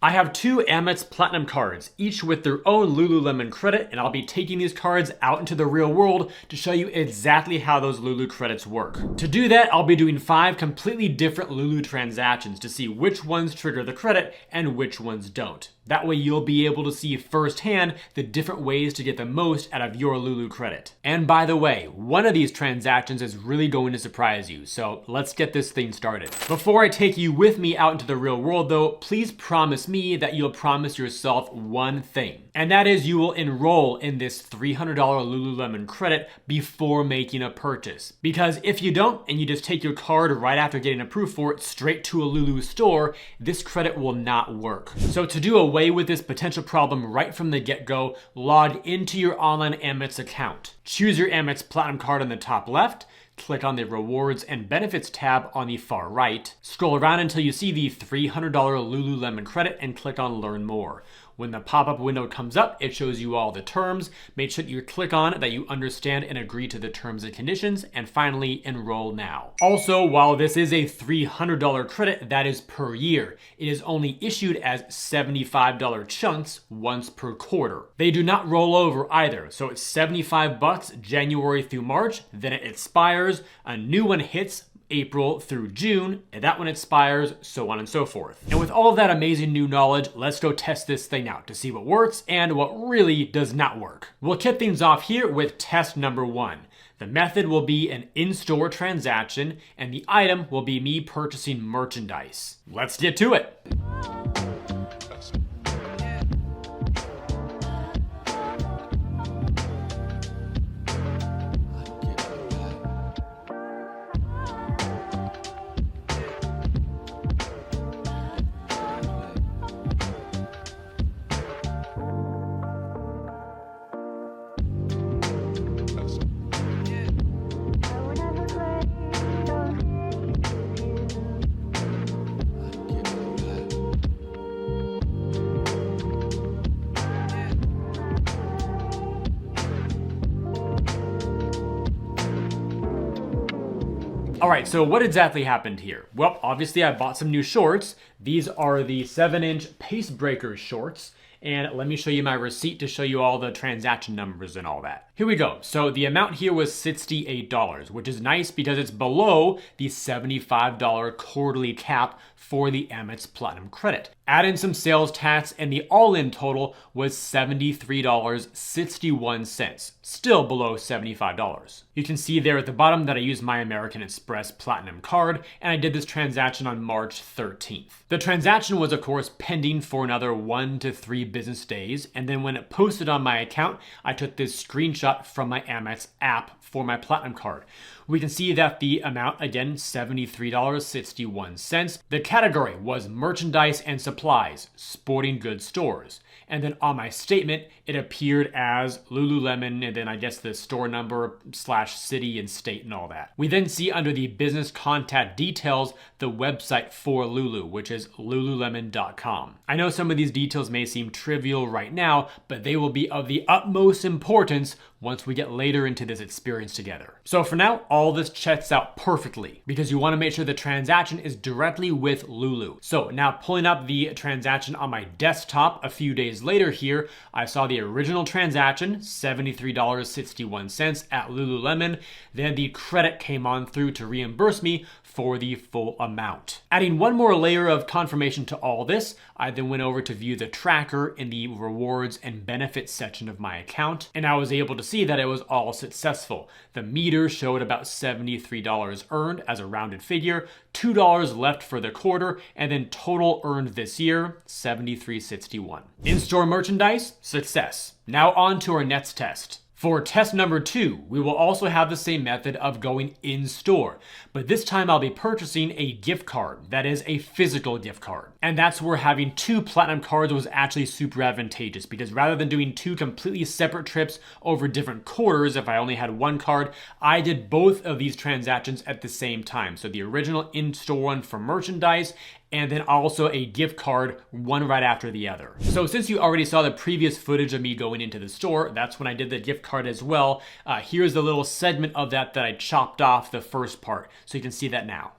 I have two Amex Platinum cards, each with their own Lululemon credit, and I'll be taking these cards out into the real world to show you exactly how those Lulu credits work. To do that, I'll be doing 5 completely different Lulu transactions to see which ones trigger the credit and which ones don't. That way you'll be able to see firsthand the different ways to get the most out of your Lulu credit. And by the way, one of these transactions is really going to surprise you, so let's get this thing started. Before I take you with me out into the real world though, please promise me that you'll promise yourself one thing. And that is you will enroll in this $300 Lululemon credit before making a purchase. Because if you don't, and you just take your card right after getting approved for it straight to a Lulu store, this credit will not work. So to do away with this potential problem right from the get-go, log into your online Amex account. Choose your Amex Platinum card on the top left, click on the Rewards and Benefits tab on the far right, scroll around until you see the $300 Lululemon credit and click on Learn More. When the pop-up window comes up, it shows you all the terms. Make sure that you click on that you understand and agree to the terms and conditions, and finally, enroll now. Also, while this is a $300 credit, that is per year. It is only issued as $75 chunks once per quarter. They do not roll over either, so it's $75 January through March, then it expires, a new one hits April through June, and that one expires, so on and so forth. And with all of that amazing new knowledge, let's go test this thing out to see what works and what really does not work. We'll kick things off here with test number 1. The method will be an in-store transaction, and the item will be me purchasing merchandise. Let's get to it. All right, so what exactly happened here? Well, obviously I bought some new shorts. These are the 7-inch Pace Breakers shorts. And let me show you my receipt to show you all the transaction numbers and all that. Here we go. So the amount here was $68, which is nice because it's below the $75 quarterly cap for the Amex Platinum credit. Add in some sales tax and the all-in total was $73.61, still below $75. You can see there at the bottom that I used my American Express Platinum card, and I did this transaction on March 13th. The transaction was of course pending for another 1 to 3 business days, and then when it posted on my account, I took this screenshot from my Amex app for my Platinum card. We can see that the amount, again, $73.61. The category was merchandise and supplies, sporting goods stores. And then on my statement, it appeared as Lululemon, and then I guess the store number / city and state and all that. We then see under the business contact details, the website for Lulu, which is lululemon.com. I know some of these details may seem trivial right now, but they will be of the utmost importance once we get later into this experience together. So for now, all this checks out perfectly because you want to make sure the transaction is directly with Lulu. So now pulling up the transaction on my desktop a few days later here, I saw the original transaction, $73.61 at Lululemon. Then the credit came on through to reimburse me for the full amount. Adding one more layer of confirmation to all this, I then went over to view the tracker in the rewards and benefits section of my account, and I was able to see that it was all successful. The meter showed about $73 earned as a rounded figure, $2 left for the quarter, and then total earned this year, $73.61. In-store merchandise, success. Now on to our next test. For test number 2, we will also have the same method of going in store, but this time I'll be purchasing a gift card, that is a physical gift card. And that's where having 2 platinum cards was actually super advantageous because rather than doing 2 completely separate trips over different quarters, if I only had one card, I did both of these transactions at the same time. So the original in-store one for merchandise and then also a gift card, one right after the other. So since you already saw the previous footage of me going into the store, that's when I did the gift card as well. Here's the little segment of that I chopped off the first part, so you can see that now.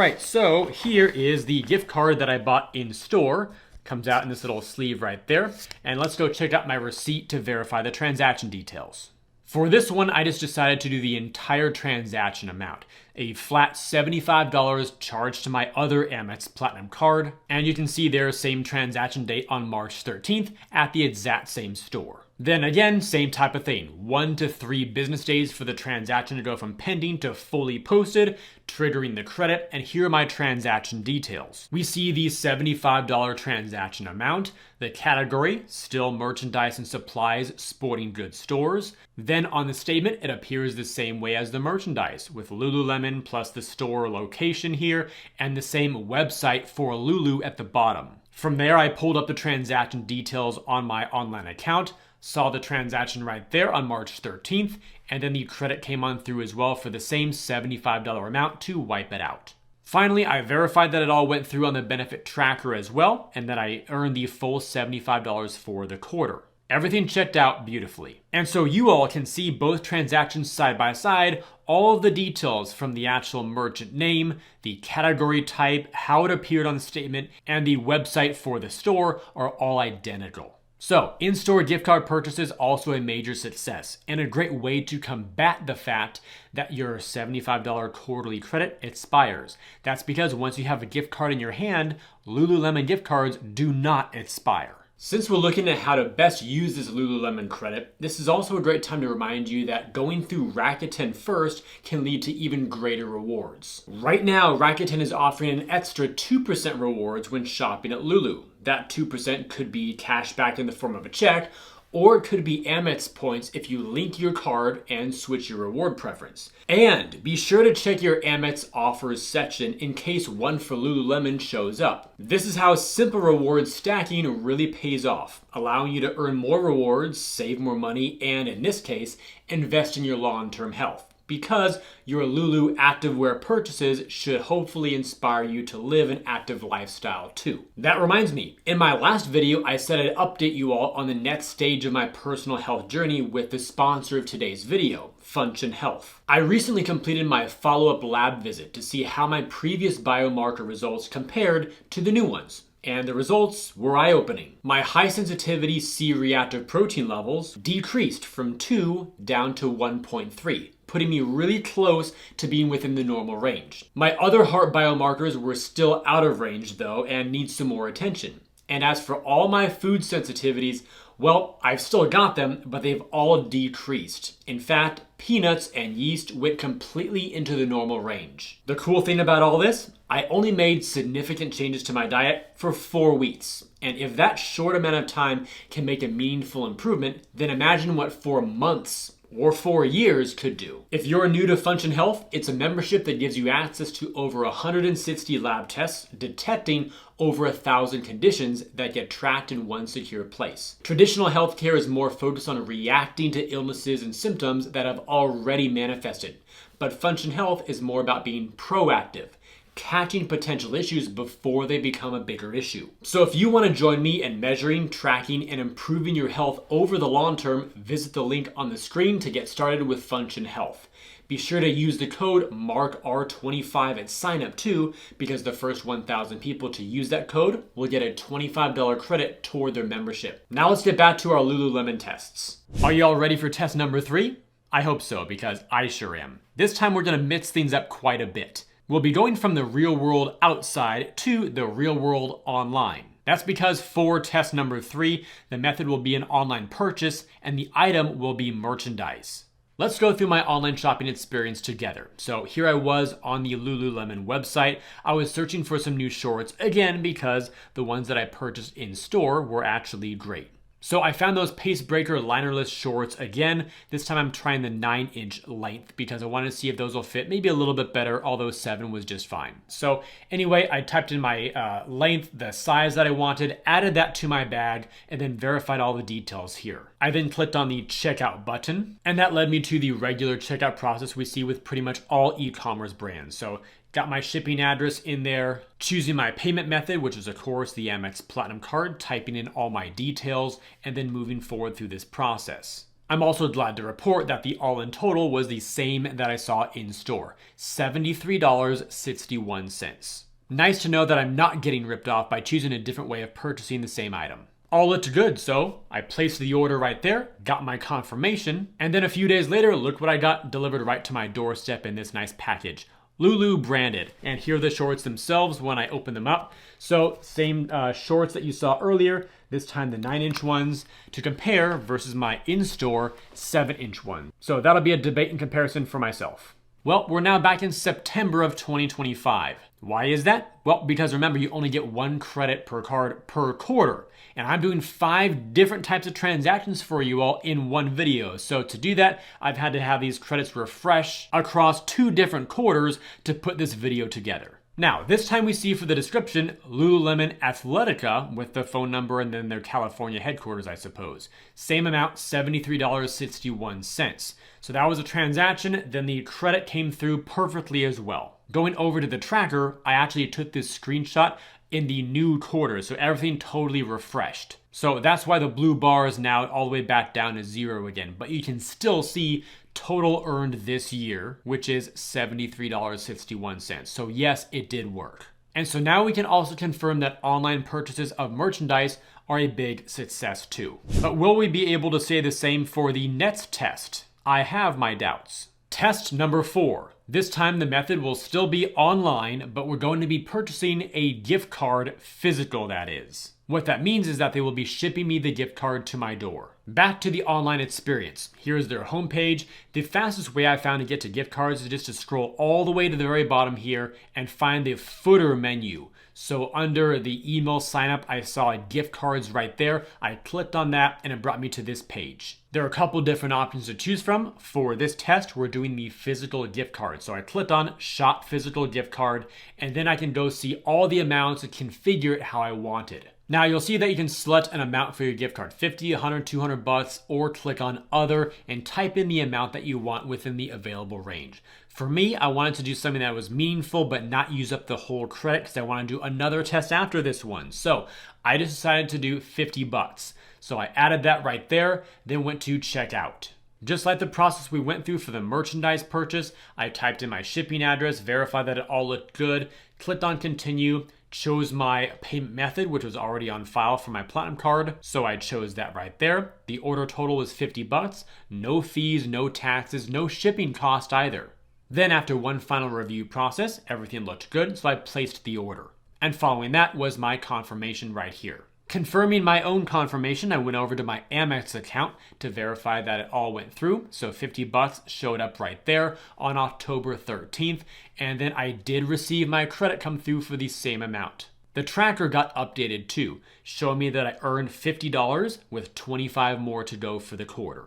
right, so here is the gift card that I bought in store. Comes out in this little sleeve right there. And let's go check out my receipt to verify the transaction details. For this one, I just decided to do the entire transaction amount, a flat $75 charged to my other Amex Platinum card, and you can see their same transaction date on March 13th at the exact same store. Then again, same type of thing, 1 to 3 business days for the transaction to go from pending to fully posted, triggering the credit, and here are my transaction details. We see the $75 transaction amount, the category, still merchandise and supplies, sporting goods stores. Then on the statement, it appears the same way as the merchandise, with Lululemon plus the store location here, and the same website for Lulu at the bottom. From there, I pulled up the transaction details on my online account, saw the transaction right there on March 13th, and then the credit came on through as well for the same $75 amount to wipe it out. Finally, I verified that it all went through on the benefit tracker as well, and that I earned the full $75 for the quarter. Everything checked out beautifully. And so you all can see both transactions side by side, all of the details from the actual merchant name, the category type, how it appeared on the statement, and the website for the store are all identical. So, in-store gift card purchases also a major success and a great way to combat the fact that your $75 quarterly credit expires. That's because once you have a gift card in your hand, Lululemon gift cards do not expire. Since we're looking at how to best use this Lululemon credit, this is also a great time to remind you that going through Rakuten first can lead to even greater rewards. Right now, Rakuten is offering an extra 2% rewards when shopping at Lulu. That 2% could be cash back in the form of a check, or it could be Amex points if you link your card and switch your reward preference. And be sure to check your Amex offers section in case one for Lululemon shows up. This is how simple reward stacking really pays off, allowing you to earn more rewards, save more money, and in this case, invest in your long-term health. Because your Lulu activewear purchases should hopefully inspire you to live an active lifestyle too. That reminds me, in my last video, I said I'd update you all on the next stage of my personal health journey with the sponsor of today's video, Function Health. I recently completed my follow-up lab visit to see how my previous biomarker results compared to the new ones. And the results were eye-opening. My high sensitivity C-reactive protein levels decreased from 2 down to 1.3, putting me really close to being within the normal range. My other heart biomarkers were still out of range though and need some more attention. And as for all my food sensitivities, well, I've still got them, but they've all decreased. In fact, peanuts and yeast went completely into the normal range. The cool thing about all this, I only made significant changes to my diet for 4 weeks. And if that short amount of time can make a meaningful improvement, then imagine what 4 months or 4 years could do. If you're new to Function Health, it's a membership that gives you access to over 160 lab tests detecting over 1,000 conditions that get tracked in one secure place. Traditional healthcare is more focused on reacting to illnesses and symptoms that have already manifested, but Function Health is more about being proactive, catching potential issues before they become a bigger issue. So if you want to join me in measuring, tracking, and improving your health over the long term, visit the link on the screen to get started with Function Health. Be sure to use the code MARKR25 at sign up too, because the first 1,000 people to use that code will get a $25 credit toward their membership. Now let's get back to our Lululemon tests. Are you all ready for test number 3? I hope so, because I sure am. This time we're going to mix things up quite a bit. We'll be going from the real world outside to the real world online. That's because for test number 3, the method will be an online purchase and the item will be merchandise. Let's go through my online shopping experience together. So here I was on the Lululemon website. I was searching for some new shorts, again because the ones that I purchased in store were actually great. So I found those Pace Breaker linerless shorts again. This time I'm trying the 9-inch length because I wanted to see if those will fit maybe a little bit better, although 7 was just fine. So anyway, I typed in my length, the size that I wanted, added that to my bag, and then verified all the details here. I then clicked on the checkout button, and that led me to the regular checkout process we see with pretty much all e-commerce brands. So got my shipping address in there, choosing my payment method, which is of course the Amex Platinum card, typing in all my details, and then moving forward through this process. I'm also glad to report that the all-in total was the same that I saw in store, $73.61. Nice to know that I'm not getting ripped off by choosing a different way of purchasing the same item. All looked good, so I placed the order right there, got my confirmation, and then a few days later, look what I got delivered right to my doorstep in this nice package. Lulu branded. And here are the shorts themselves when I open them up. So same shorts that you saw earlier, this time the 9-inch ones to compare versus my in-store 7-inch one. So that'll be a debate and comparison for myself. Well, we're now back in September of 2025. Why is that? Well, because remember, you only get 1 credit per card per quarter. And I'm doing 5 different types of transactions for you all in one video. So to do that, I've had to have these credits refresh across 2 different quarters to put this video together. Now, this time we see for the description, Lululemon Athletica with the phone number and then their California headquarters, I suppose. Same amount, $73.61. So that was a transaction, then the credit came through perfectly as well. Going over to the tracker, I actually took this screenshot in the new quarter, so everything totally refreshed. So that's why the blue bar is now all the way back down to 0 again, but you can still see total earned this year, which is $73.61. So yes, it did work. And so now we can also confirm that online purchases of merchandise are a big success too. But will we be able to say the same for the next test? I have my doubts. Test number 4. This time the method will still be online, but we're going to be purchasing a gift card, physical that is. What that means is that they will be shipping me the gift card to my door. Back to the online experience. Here's their homepage. The fastest way I found to get to gift cards is just to scroll all the way to the very bottom here and find the footer menu. So under the email sign up, I saw gift cards right there. I clicked on that and it brought me to this page. There are a couple different options to choose from. For this test, we're doing the physical gift card. So I clicked on shop physical gift card, and then I can go see all the amounts and configure it how I want it. Now you'll see that you can select an amount for your gift card, 50, 100, 200 bucks, or click on other and type in the amount that you want within the available range. For me, I wanted to do something that was meaningful but not use up the whole credit because I want to do another test after this one. So I just decided to do 50 bucks. So I added that right there, then went to checkout. Just like the process we went through for the merchandise purchase, I typed in my shipping address, verified that it all looked good, clicked on continue, chose my payment method, which was already on file for my Platinum card, so I chose that right there. The order total was 50 bucks, no fees, no taxes, no shipping cost either. Then after one final review process, everything looked good, so I placed the order. And following that was my confirmation right here. Confirming my own confirmation, I went over to my Amex account to verify that it all went through. So 50 bucks showed up right there on October 13th. And then I did receive my credit come through for the same amount. The tracker got updated too, showing me that I earned $50 with 25 more to go for the quarter.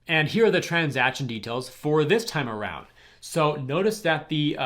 And here are the transaction details for this time around. So notice that the,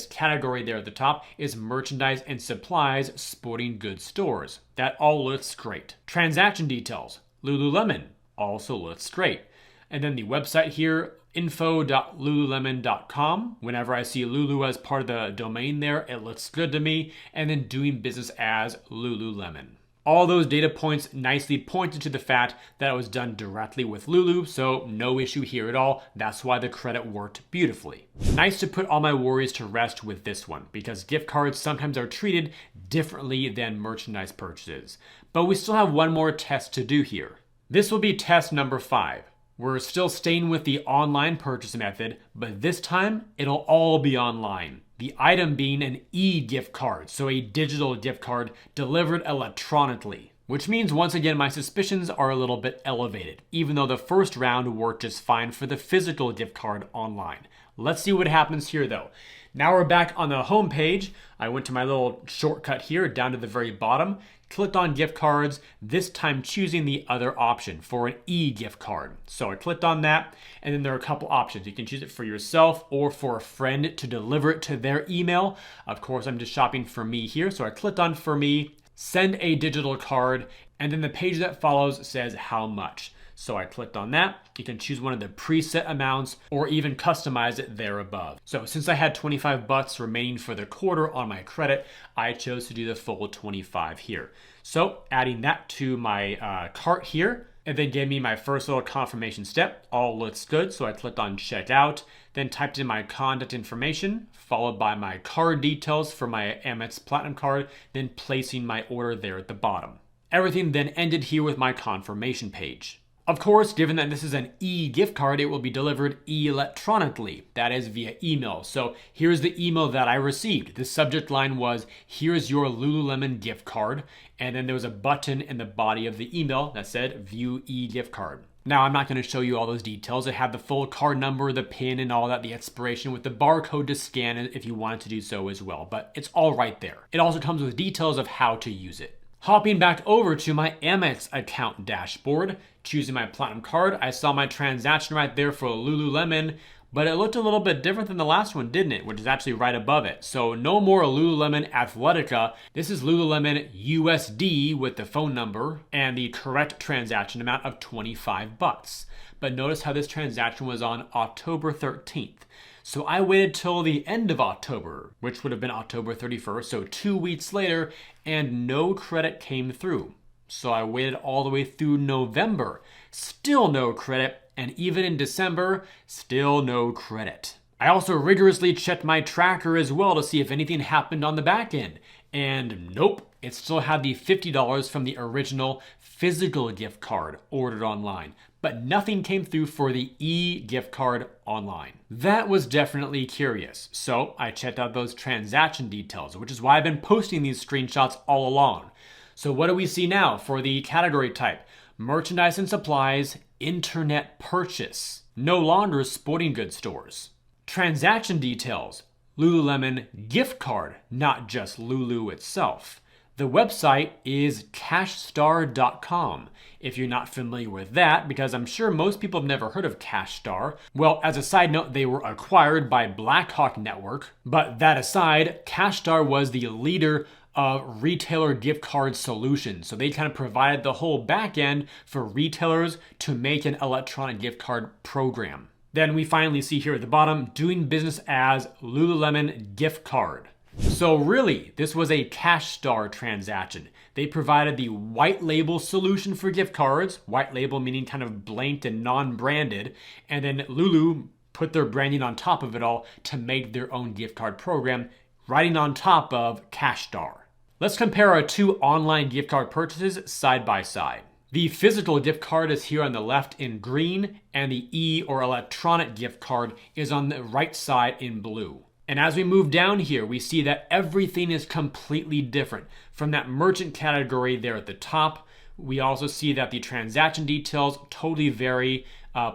category there at the top is merchandise and supplies sporting goods stores. That all looks great. Transaction details, Lululemon, also looks great. And then the website here, info.lululemon.com. Whenever I see Lulu as part of the domain there, it looks good to me. And then doing business as Lululemon. All those data points nicely pointed to the fact that it was done directly with Lulu, so no issue here at all. That's why the credit worked beautifully. Nice to put all my worries to rest with this one, because gift cards sometimes are treated differently than merchandise purchases. But we still have one more test to do here. This will be test number 5. We're still staying with the online purchase method, but this time it'll all be online. The item being an e-gift card, so a digital gift card delivered electronically. Which means once again my suspicions are a little bit elevated, even though the first round worked just fine for the physical gift card online. Let's see what happens here though. Now we're back on the home page. I went to my little shortcut here down to the very bottom, clicked on gift cards, this time choosing the other option for an e-gift card. So I clicked on that, and then there are a couple options. You can choose it for yourself or for a friend to deliver it to their email. Of course, I'm just shopping for me here, so I clicked on for me, send a digital card, and then the page that follows says how much. So I clicked on that. You can choose one of the preset amounts or even customize it there above. So since I had 25 bucks remaining for the quarter on my credit, I chose to do the full 25 here. So adding that to my cart here, It then gave me my first little confirmation step. All looks good, so I clicked on checkout, then typed in my contact information, followed by my card details for my Amex Platinum card, then placing my order there at the bottom. Everything then ended here with my confirmation page. Of course, given that this is an e-gift card, it will be delivered electronically, that is via email. So here's the email that I received. The subject line was, "Here's your Lululemon gift card," and then there was a button in the body of the email that said, "View e-gift card." Now, I'm not going to show you all those details. It had the full card number, the PIN, and all that, the expiration with the barcode to scan it if you wanted to do so as well, but it's all right there. It also comes with details of how to use it. Hopping back over to my Amex account dashboard, choosing my Platinum card, I saw my transaction right there for Lululemon, but it looked a little bit different than the last one, didn't it? Which is actually right above it. So no more Lululemon Athletica. This is Lululemon USD with the phone number and the correct transaction amount of $25. But notice how this transaction was on October 13th. So I waited till the end of October, which would have been October 31st, so 2 weeks later, and no credit came through. So I waited all the way through November, still no credit, and even in December, still no credit. I also rigorously checked my tracker as well to see if anything happened on the back end, and nope, it still had the $50 from the original physical gift card ordered online, but nothing came through for the e-gift card online. That was definitely curious, so I checked out those transaction details, which is why I've been posting these screenshots all along. So what do we see now for the category type? Merchandise and supplies, internet purchase. No longer sporting goods stores. Transaction details, Lululemon gift card, not just Lulu itself. The website is cashstar.com. If you're not familiar with that, because I'm sure most people have never heard of CashStar. Well, as a side note, they were acquired by Blackhawk Network. But that aside, CashStar was the leader of retailer gift card solutions. So they kind of provided the whole back end for retailers to make an electronic gift card program. Then we finally see here at the bottom, doing business as Lululemon gift card. So really, this was a CashStar transaction. They provided the white label solution for gift cards, white label meaning kind of blanked and non-branded, and then Lulu put their branding on top of it all to make their own gift card program, riding on top of CashStar. Let's compare our two online gift card purchases side by side. The physical gift card is here on the left in green, and the e or electronic gift card is on the right side in blue. And as we move down here, we see that everything is completely different. From that merchant category there at the top, we also see that the transaction details totally vary,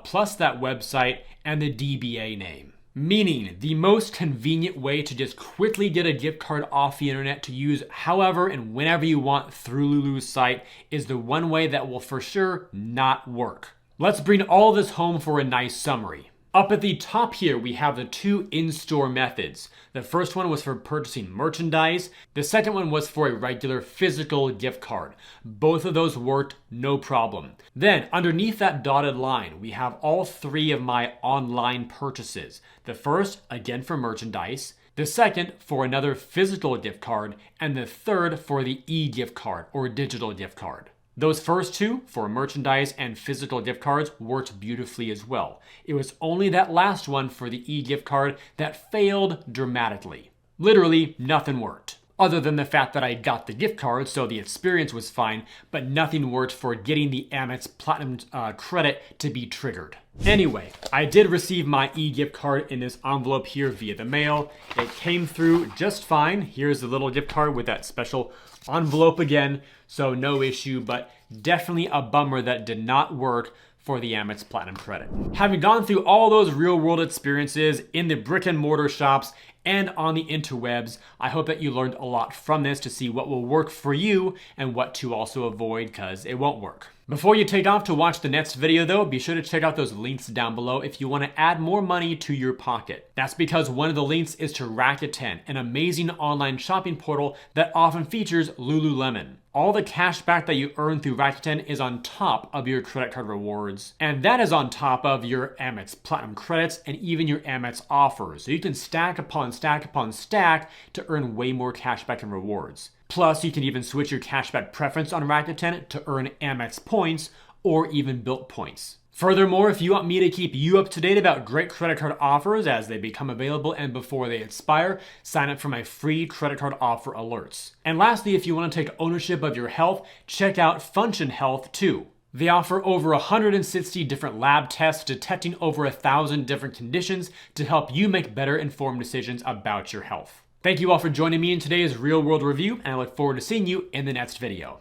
plus that website and the DBA name. Meaning, the most convenient way to just quickly get a gift card off the internet to use however and whenever you want through Lulu's site is the one way that will for sure not work. Let's bring all this home for a nice summary. Up at the top here, we have the two in-store methods. The first one was for purchasing merchandise. The second one was for a regular physical gift card. Both of those worked no problem. Then underneath that dotted line, we have all three of my online purchases. The first, again for merchandise. The second for another physical gift card. And the third for the e-gift card or digital gift card. Those first two, for merchandise and physical gift cards, worked beautifully as well. It was only that last one for the e-gift card that failed dramatically. Literally, nothing worked. Other than the fact that I got the gift card, so the experience was fine, but nothing worked for getting the Amex Platinum credit to be triggered. Anyway, I did receive my e-gift card in this envelope here via the mail. It came through just fine. Here's the little gift card with that special envelope again, so no issue, but definitely a bummer that did not work for the Amex Platinum credit. Having gone through all those real world experiences in the brick and mortar shops and on the interwebs, I hope that you learned a lot from this to see what will work for you and what to also avoid, because it won't work. Before you take off to watch the next video though, be sure to check out those links down below if you want to add more money to your pocket. That's because one of the links is to Rakuten, an amazing online shopping portal that often features Lululemon. All the cash back that you earn through Rakuten is on top of your credit card rewards. And that is on top of your Amex Platinum credits and even your Amex offers. So you can stack upon stack upon stack to earn way more cash back and rewards. Plus, you can even switch your cashback preference on Rakuten to earn Amex points, or even built points. Furthermore, if you want me to keep you up to date about great credit card offers as they become available and before they expire, sign up for my free credit card offer alerts. And lastly, if you want to take ownership of your health, check out Function Health too. They offer over 160 different lab tests detecting over 1,000 different conditions to help you make better informed decisions about your health. Thank you all for joining me in today's real world review, and I look forward to seeing you in the next video.